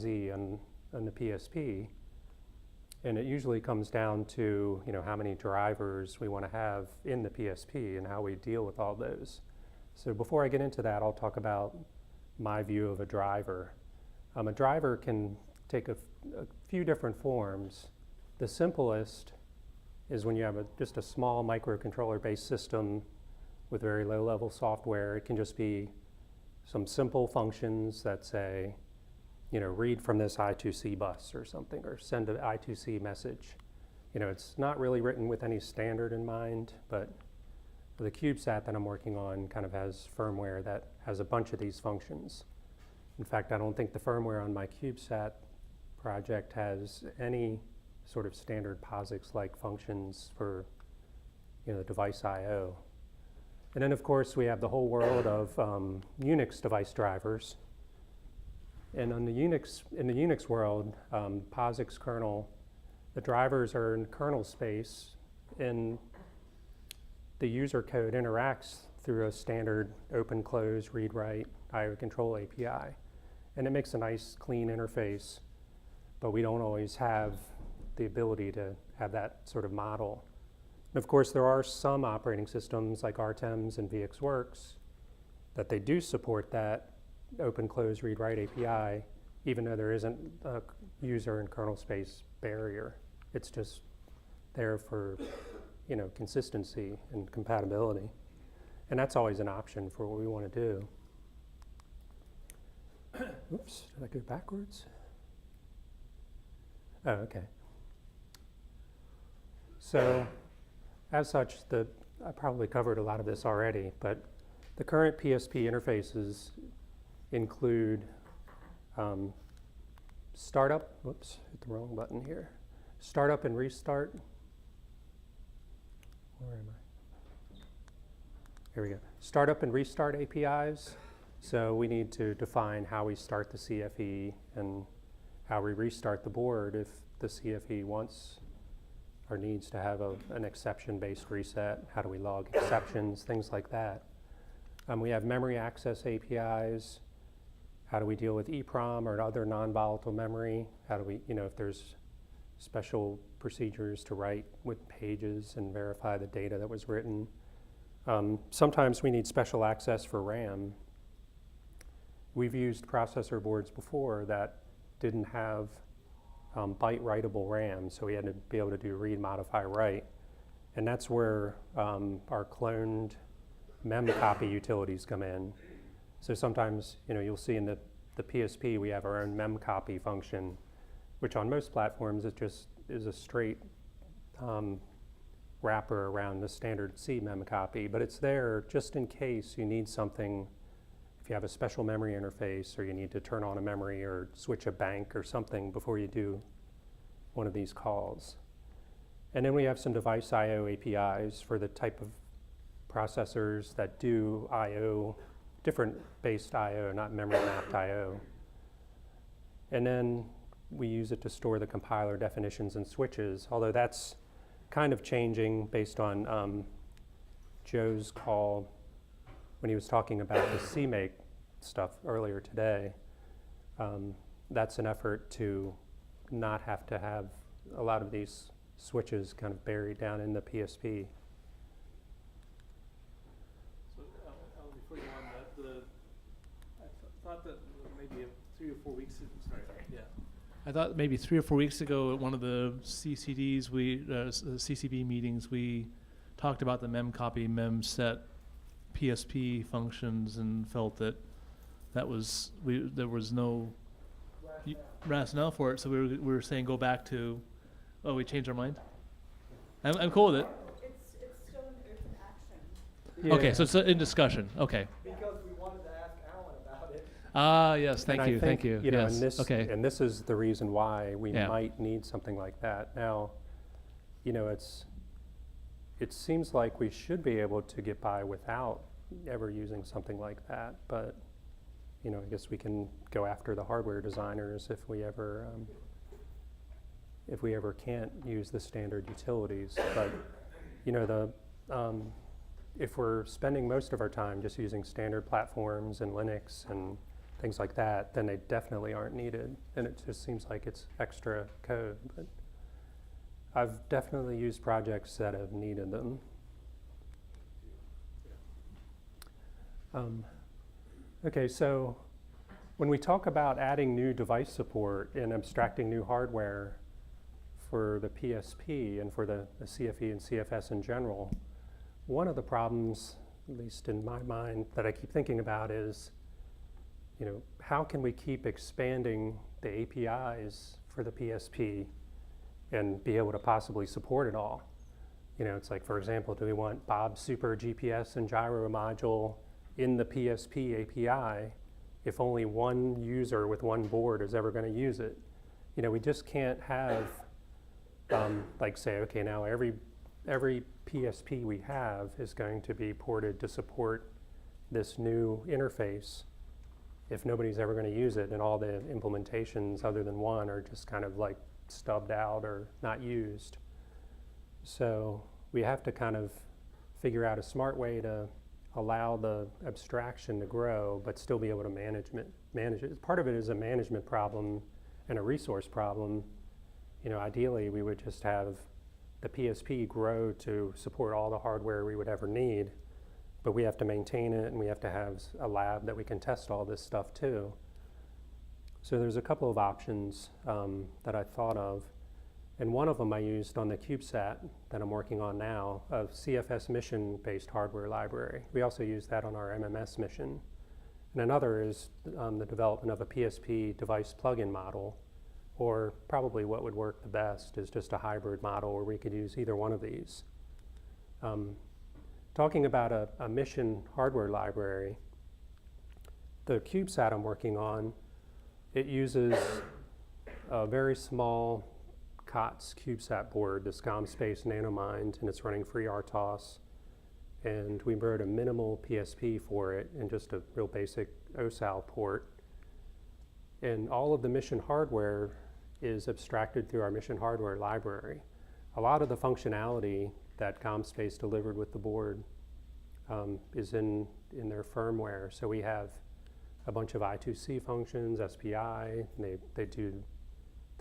Z on the PSP. And it usually comes down to, how many drivers we want to have in the PSP and how we deal with all those. So before I get into that, I'll talk about my view of a driver. A driver can take a few different forms. The simplest is when you have just a small microcontroller-based system with very low-level software. It can just be some simple functions that say, read from this I2C bus or something, or send an I2C message. It's not really written with any standard in mind, but the CubeSat that I'm working on kind of has firmware that has a bunch of these functions. In fact, I don't think the firmware on my CubeSat project has any sort of standard POSIX-like functions for device I/O. And then, of course, we have the whole world of Unix device drivers. And in the Unix world, POSIX kernel, the drivers are in kernel space, and the user code interacts through a standard open-close, read-write, I/O control API. And it makes a nice, clean interface, but we don't always have the ability to have that sort of model. And of course, there are some operating systems like RTEMS and VxWorks that they do support that open-close, read-write API, even though there isn't a user and kernel space barrier. It's just there for consistency and compatibility. And that's always an option for what we want to do. Oops, did I go backwards? Oh, okay. So, as such, I probably covered a lot of this already, but the current PSP interfaces include startup, whoops, hit the wrong button here. Startup and restart. Where am I? Here we go. Startup and restart APIs. So we need to define how we start the CFE and how we restart the board if the CFE wants or needs to have an exception-based reset. How do we log exceptions, things like that. We have memory access APIs. How do we deal with EEPROM or other non-volatile memory? How do we, if there's special procedures to write with pages and verify the data that was written. Sometimes we need special access for RAM. We've used processor boards before that didn't have byte writable RAM, so we had to be able to do read, modify, write. And that's where our cloned mem copy utilities come in. So sometimes, you'll see in the PSP we have our own mem copy function, which on most platforms it just is a straight wrapper around the standard C mem copy, but it's there just in case you need something. If you have a special memory interface or you need to turn on a memory or switch a bank or something before you do one of these calls. And then we have some device I/O APIs for the type of processors that do I/O, different based I/O, not memory mapped I/O. And then we use it to store the compiler definitions and switches, although that's kind of changing based on Joe's call when he was talking about the CMake stuff earlier today. That's an effort to not have to have a lot of these switches kind of buried down in the PSP. So before you go on that, I thought that maybe 3 or 4 weeks ago, I thought maybe 3 or 4 weeks ago at one of the CCDs, CCB meetings, we talked about the memcopy, memset PSP functions and felt that there was no rationale for it. So we were saying go back to, we changed our mind? I'm cool with it. It's still an open action. Yeah. Okay, so it's in discussion. Okay. Because we wanted to ask Alan about it. Yes, thank you. Yes. And this is the reason why we might need something like that. Now, it seems like we should be able to get by without ever using something like that, but I guess we can go after the hardware designers if we ever can't use the standard utilities. But if we're spending most of our time just using standard platforms and Linux and things like that, then they definitely aren't needed. And it just seems like it's extra code. But I've definitely used projects that have needed them. Okay, so when we talk about adding new device support and abstracting new hardware for the PSP and for the CFE and CFS in general, one of the problems, at least in my mind, that I keep thinking about is, how can we keep expanding the APIs for the PSP and be able to possibly support it all? It's like, for example, do we want Bob's Super GPS and gyro module in the PSP API if only one user with one board is ever going to use it? We just can't have, like say, okay, now every PSP we have is going to be ported to support this new interface if nobody's ever going to use it, and all the implementations other than one are just kind of like stubbed out or not used. So we have to kind of figure out a smart way to allow the abstraction to grow but still be able to manage it. Part of it is a management problem and a resource problem. Ideally we would just have the PSP grow to support all the hardware we would ever need, but we have to maintain it and we have to have a lab that we can test all this stuff too. So there's a couple of options that I thought of, and one of them I used on the CubeSat that I'm working on now, a CFS mission-based hardware library. We also use that on our MMS mission. And another is the development of a PSP device plugin model, or probably what would work the best is just a hybrid model where we could use either one of these. Talking about a mission hardware library, the CubeSat I'm working on, it uses a very small COTS CubeSat board, this CommSpace NanoMind, and it's running FreeRTOS. And we wrote a minimal PSP for it and just a real basic OSAL port. And all of the mission hardware is abstracted through our mission hardware library. A lot of the functionality that CommSpace delivered with the board is in their firmware. So we have a bunch of I2C functions, SPI,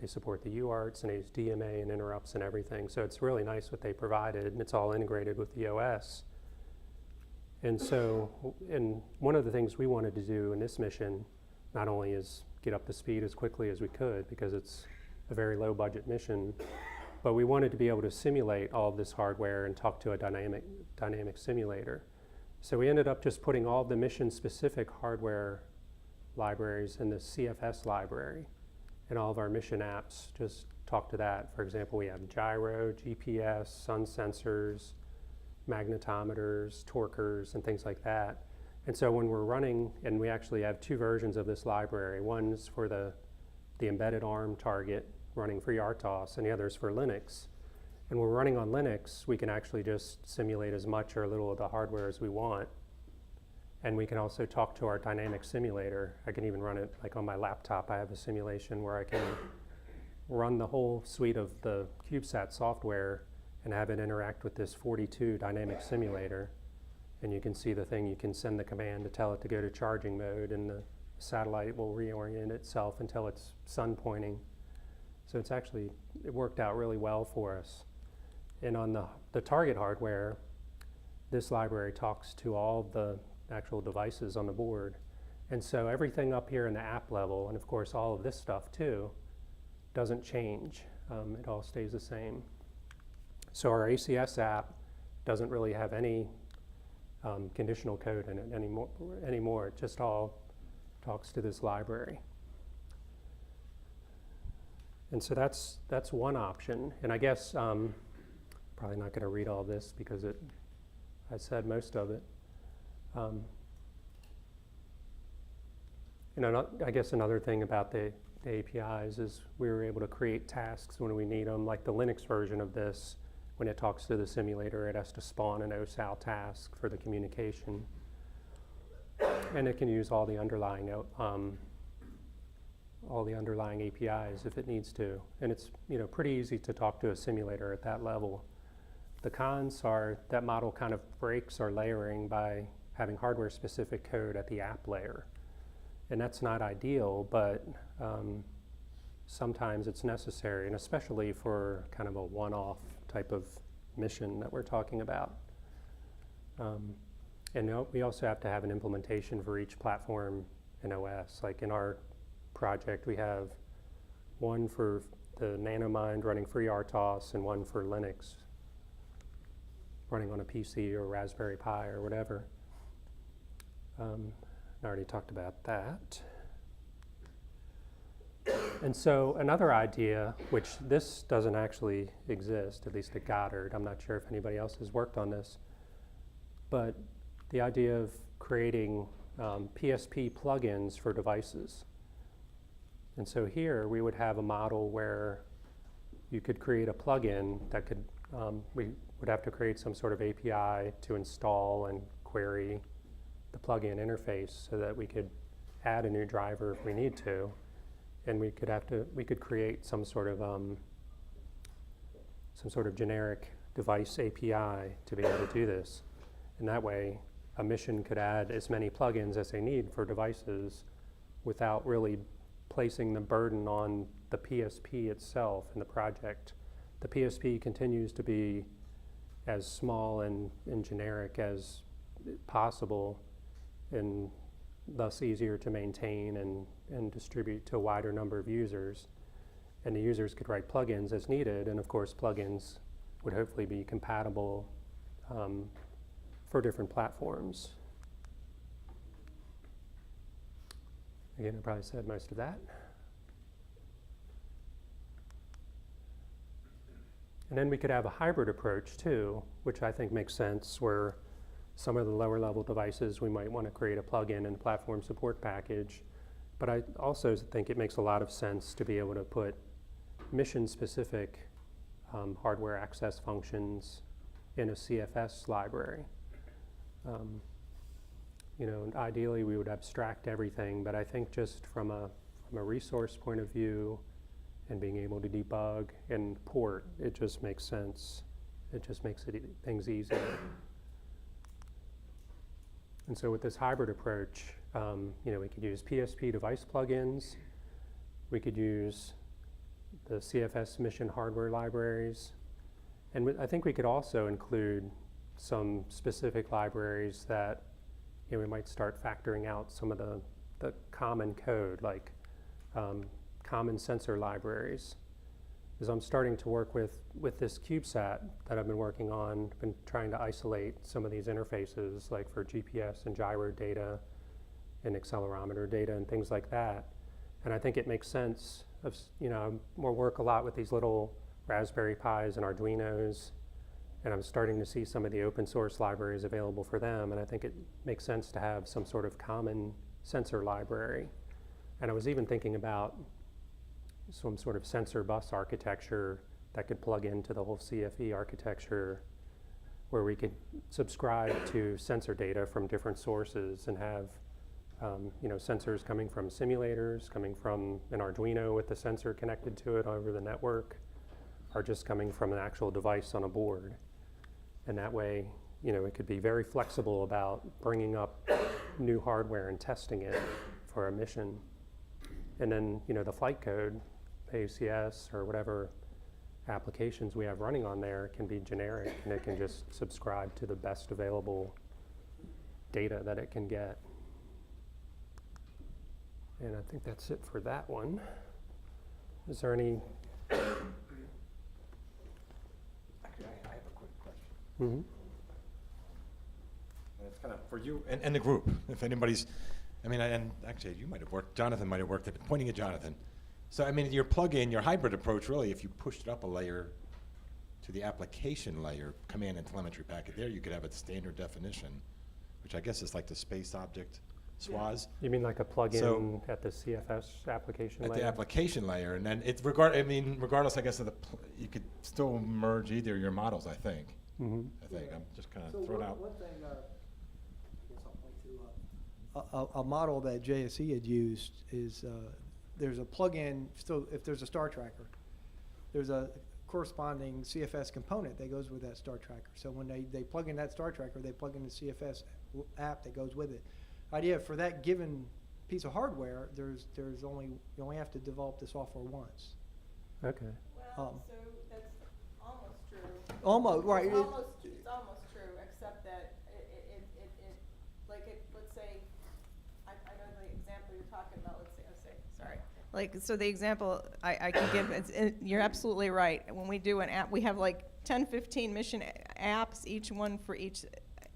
they support the UARTs, and they use DMA and interrupts and everything. So it's really nice what they provided, and it's all integrated with the OS. And so, one of the things we wanted to do in this mission, not only is get up to speed as quickly as we could, because it's a very low budget mission, but we wanted to be able to simulate all of this hardware and talk to a dynamic simulator. So we ended up just putting all of the mission-specific hardware libraries in the CFS library, and all of our mission apps just talk to that. For example, we have gyro, GPS, sun sensors, magnetometers, torquers, and things like that. And so when we're running, and we actually have two versions of this library, one's for the embedded ARM target running FreeRTOS, and the other's for Linux. And when we're running on Linux, we can actually just simulate as much or little of the hardware as we want. And we can also talk to our dynamic simulator. I can even run it, like on my laptop, I have a simulation where I can run the whole suite of the CubeSat software and have it interact with this 42 dynamic simulator. And you can see the thing, you can send the command to tell it to go to charging mode, and the satellite will reorient itself until it's sun pointing. So it worked out really well for us. And on the target hardware, this library talks to all the actual devices on the board. And so everything up here in the app level, and of course all of this stuff too, doesn't change. It all stays the same. So our ACS app doesn't really have any conditional code in it anymore. It just all talks to this library. And so that's one option. And I guess probably not going to read all this because I said most of it. I guess another thing about the APIs is we were able to create tasks when we need them, like the Linux version of this. When it talks to the simulator, it has to spawn an OSAL task for the communication. And it can use all the underlying APIs if it needs to. And it's pretty easy to talk to a simulator at that level. The cons are that model kind of breaks our layering by having hardware-specific code at the app layer. And that's not ideal, but sometimes it's necessary, and especially for kind of a one-off type of mission that we're talking about. And we also have to have an implementation for each platform in OS. Like in our project, we have one for the NanoMind running FreeRTOS and one for Linux running on a PC or Raspberry Pi or whatever. I already talked about that. And so another idea, which this doesn't actually exist, at least at Goddard, I'm not sure if anybody else has worked on this, but the idea of creating PSP plugins for devices. And so here we would have a model where you could create a plugin that could, we would have to create some sort of API to install and query the plugin interface so that we could add a new driver if we need to. And we could create some sort of generic device API to be able to do this. And that way, a mission could add as many plugins as they need for devices without really placing the burden on the PSP itself in the project. The PSP continues to be as small and generic as possible, and thus easier to maintain and distribute to a wider number of users. And the users could write plugins as needed, and of course plugins would hopefully be compatible for different platforms. Again, I probably said most of that. And then we could have a hybrid approach too, which I think makes sense, where some of the lower level devices we might want to create a plugin and platform support package. But I also think it makes a lot of sense to be able to put mission specific hardware access functions in a CFS library. You know, ideally we would abstract everything, but I think just from a resource point of view and being able to debug and port, it just makes sense. It just makes things easier. And so with this hybrid approach, you know, we could use PSP device plugins. We could use the CFS mission hardware libraries. And I think we could also include some specific libraries that, you know, we might start factoring out some of the common code, like common sensor libraries. As I'm starting to work with this CubeSat that I've been working on, been trying to isolate some of these interfaces, like for GPS and gyro data and accelerometer data and things like that. And I think it makes sense of, you know, I work a lot with these little Raspberry Pis and Arduinos, and I'm starting to see some of the open source libraries available for them, and I think it makes sense to have some sort of common sensor library. And I was even thinking about some sort of sensor bus architecture that could plug into the whole CFE architecture, where we could subscribe to sensor data from different sources and have you know, sensors coming from simulators, coming from an Arduino with the sensor connected to it over the network, or just coming from an actual device on a board. And that way, you know, it could be very flexible about bringing up new hardware and testing it for a mission. And then, you know, the flight code, ACS or whatever applications we have running on there can be generic, and it can just subscribe to the best available data that it can get. And I think that's it for that one. Is there any? Actually, I have a quick question. Mm-hmm. And it's kind of for you and the group, if anybody's, I mean, and actually you might have worked, Jonathan might have worked at, pointing at Jonathan. So I mean, your plug-in, your hybrid approach, really, if you pushed it up a layer to the application layer, command and telemetry packet there, you could have a standard definition, which I guess is like the space object SWAS. You mean like a plugin So at the CFS application at layer? the application layer, and then it's regardless, I guess, of you could still merge either your models, I think. Mm-hmm. I'm just kind So of throwing out. one thing, I guess I'll point to, a model that JSE had used is, there's a plug-in, still, if there's a star tracker, there's a corresponding CFS component that goes with that star tracker. So when they plug in that star tracker, they plug in the CFS app that goes with it. Idea for that given piece of hardware, there's only, you only have to develop the software once. Okay. Well, so that's almost true. Almost, right. It's almost true, except that let's say, I know the example you're talking about, sorry. Like, so the example I can give, you're absolutely right. When we do an app, we have like 10, 15 mission apps,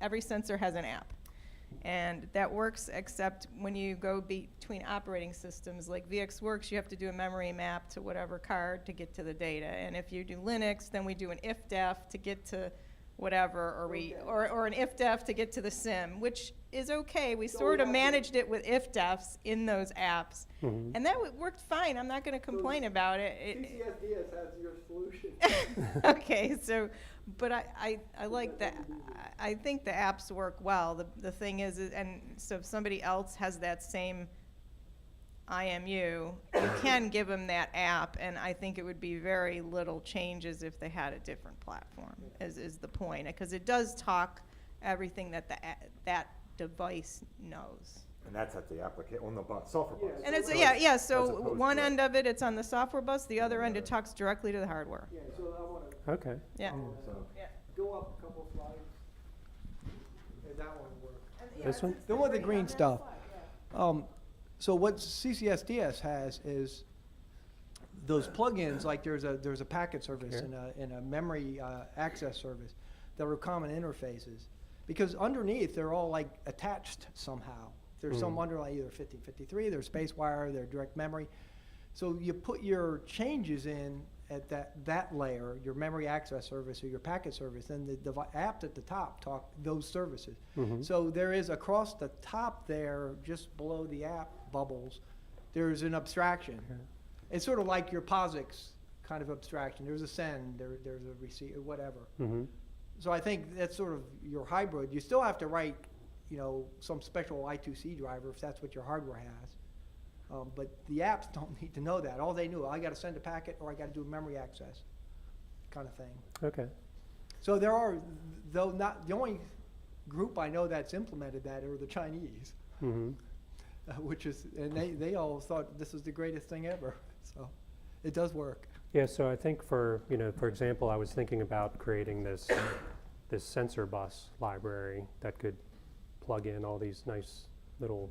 every sensor has an app. And that works, except when you go between operating systems, like VxWorks, you have to do a memory map to whatever card to get to the data. And if you do Linux, then we do an if-def to get to whatever, or an if-def to get to the sim, which is okay. We sort of managed it with if-defs in those apps. Mhm. And that worked fine. I'm not going to complain about it. CCSDS has your solution. Okay, so, but I like that. I think the apps work well. The thing is, and so if somebody else has that same IMU, you can give them that app, and I think it would be very little changes if they had a different platform, is the point. Because it does talk everything that that device knows. And that's at the on the software bus. And it's, So yeah, as so opposed one to- end of it, it's on the software bus, the other end, it talks directly to the hardware. Yeah, so I want to Okay. Yeah. So- Yeah. go up a couple slides. Yeah, that one will work. This one? The one with the green stuff. So what CCSDS has is those plugins, like there's a packet service Here. and a memory access service that are common interfaces. Because underneath, they're all like attached somehow. There's some underlying, either 5053, there's SpaceWire, there's direct memory. So you put your changes in at that layer, your memory access service or your packet service, and the apps at the top talk those services. Mhm. So there is across the top there, just below the app bubbles, there's an abstraction. Okay. It's sort of like your POSIX kind of abstraction. There's a send, there's a receive, or whatever. Mhm. So I think that's sort of your hybrid. You still have to write, some special I2C driver if that's what your hardware has. But the apps don't need to know that. All they knew, I got to send a packet or I got to do memory access, kind of thing. Okay. So there are, though not the only group I know that's implemented that are the Chinese, Mhm. which is, and they all thought this was the greatest thing ever. So it does work. Yeah, so I think for example, I was thinking about creating this sensor bus library that could plug in all these nice little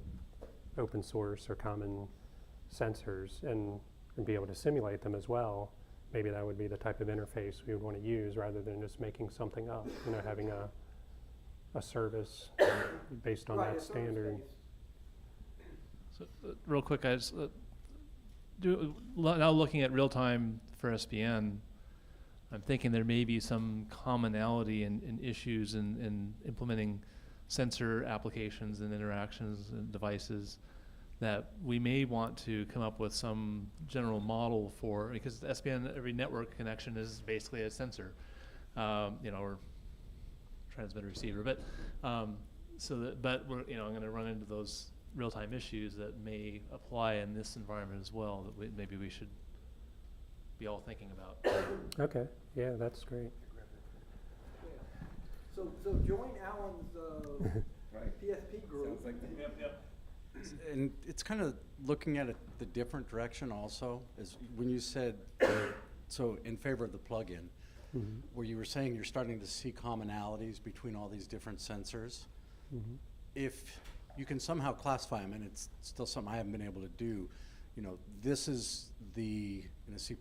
open source or common sensors and be able to simulate them as well. Maybe that would be the type of interface we would want to use rather than just making something up, having a service based on that standard. So, real quick, guys, now looking at real time for SPN, I'm thinking there may be some commonality in issues in implementing sensor applications and interactions and devices that we may want to come up with some general model for, because the SPN, every network connection is basically a sensor, or transmitter receiver, but we're, I'm going to run into those real-time issues that may apply in this environment as well that maybe we should be all thinking about. Okay, yeah, that's great. So join Alan's PSP group. And it's kind of looking at it the different direction also, is when you said, so in favor of the plug-in, Mhm. where you were saying you're starting to see commonalities between all these different sensors. Mhm. If you can somehow classify them, and it's still something I haven't been able to do, this is in the C++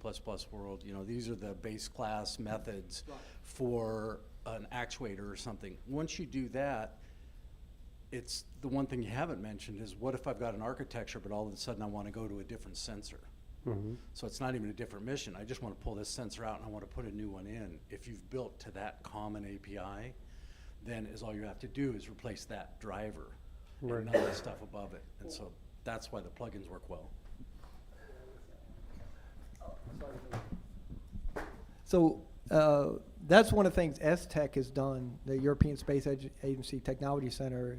world, these are the base class methods Right. for an actuator or something. Once you do that, it's the one thing you haven't mentioned is what if I've got an architecture, but all of a sudden I want to go to a different sensor? Mhm. So it's not even a different mission. I just want to pull this sensor out and I want to put a new one in. If you've built to that common API, then all you have to do is replace that driver Right. and none of the stuff above it. And so that's why the plugins work well. So that's one of the things S-Tech has done, the European Space Agency Technology Center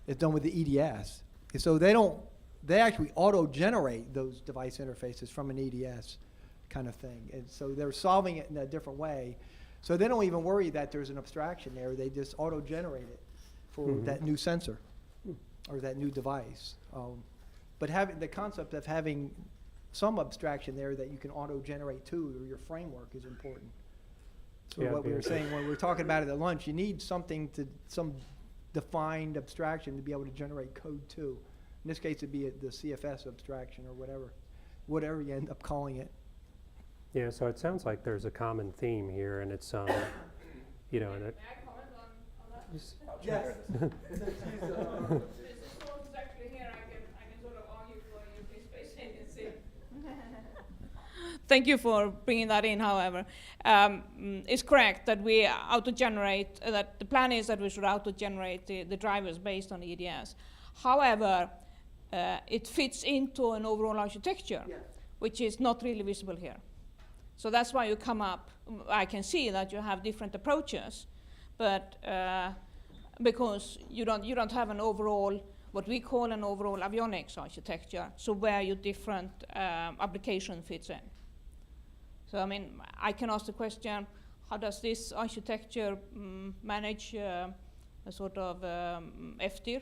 is done with the EDS. And so they actually auto-generate those device interfaces from an EDS kind of thing. And so they're solving it in a different way. So they don't even worry that there's an abstraction there. They just auto-generate it for Mhm. that new sensor or that new device. But having, the concept of having some abstraction there that you can auto-generate to, or your framework is important. So Yeah, what we yeah. were saying when we were talking about it at lunch, you need something to, some defined abstraction to be able to generate code to. In this case, it'd be the CFS abstraction or whatever you end up calling it. Yeah, so it sounds like there's a common theme here, and it's, you know, and it, May I comment on that? s- Yes. Mrs. Schwartz is actually here, I can sort of argue for UK Space Agency. Thank you for bringing that in, however. It's correct that we auto-generate, that the plan is that we should auto-generate the drivers based on EDS. However, it fits into an overall architecture, which is not really visible here. So that's why you come up, I can see that you have different approaches, but because you don't have an overall, what we call an overall avionics architecture, so where your different application fits in. So I mean, I can ask the question, how does this architecture manage a sort of FDIR?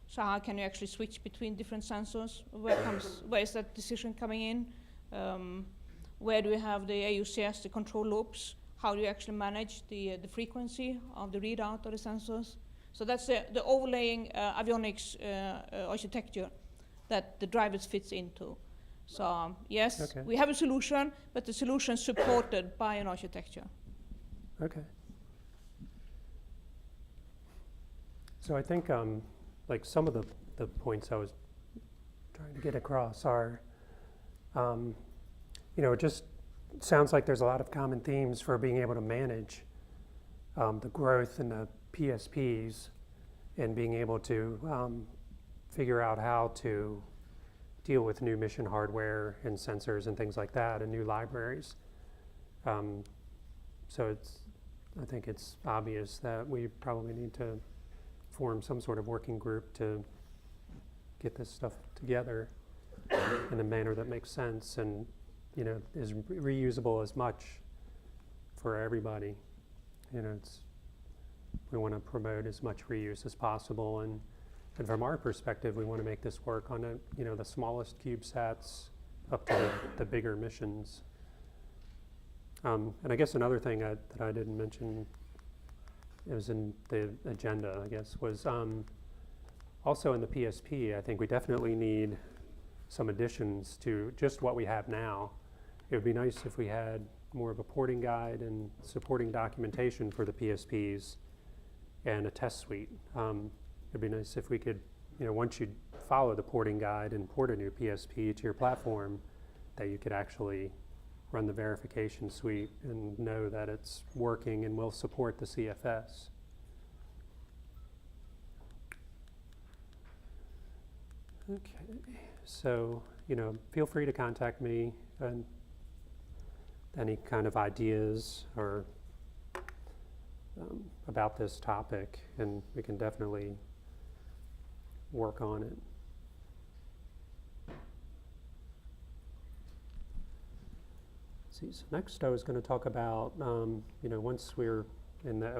So how can you actually switch between different sensors? Where is that decision coming in? Where do we have the AUCS, the control loops? How do you actually manage the frequency of the readout of the sensors? So that's the overlaying avionics architecture that the drivers fits into. So yes, Okay. we have a solution, but the solution is supported by an architecture. okay. So I think, like some of the points I was trying to get across are, you know, it just sounds like there's a lot of common themes for being able to manage the growth in the PSPs and being able to figure out how to deal with new mission hardware and sensors and things like that and new libraries. So I think it's obvious that we probably need to form some sort of working group to get this stuff together in a manner that makes sense and, you know, is reusable as much for everybody. You know, we want to promote as much reuse as possible, and from our perspective, we want to make this work on the smallest CubeSats up to the bigger missions. And I guess another thing that I didn't mention, it was in the agenda, I guess, was also in the PSP, I think we definitely need some additions to just what we have now. It would be nice if we had more of a porting guide and supporting documentation for the PSPs and a test suite. It'd be nice if we could, you know, once you follow the porting guide and port a new PSP to your platform, that you could actually run the verification suite and know that it's working and will support the CFS. Okay, so, you know, feel free to contact me and any kind of ideas or about this topic, and we can definitely work on it. See, so next I was going to talk about, you know, once we're in the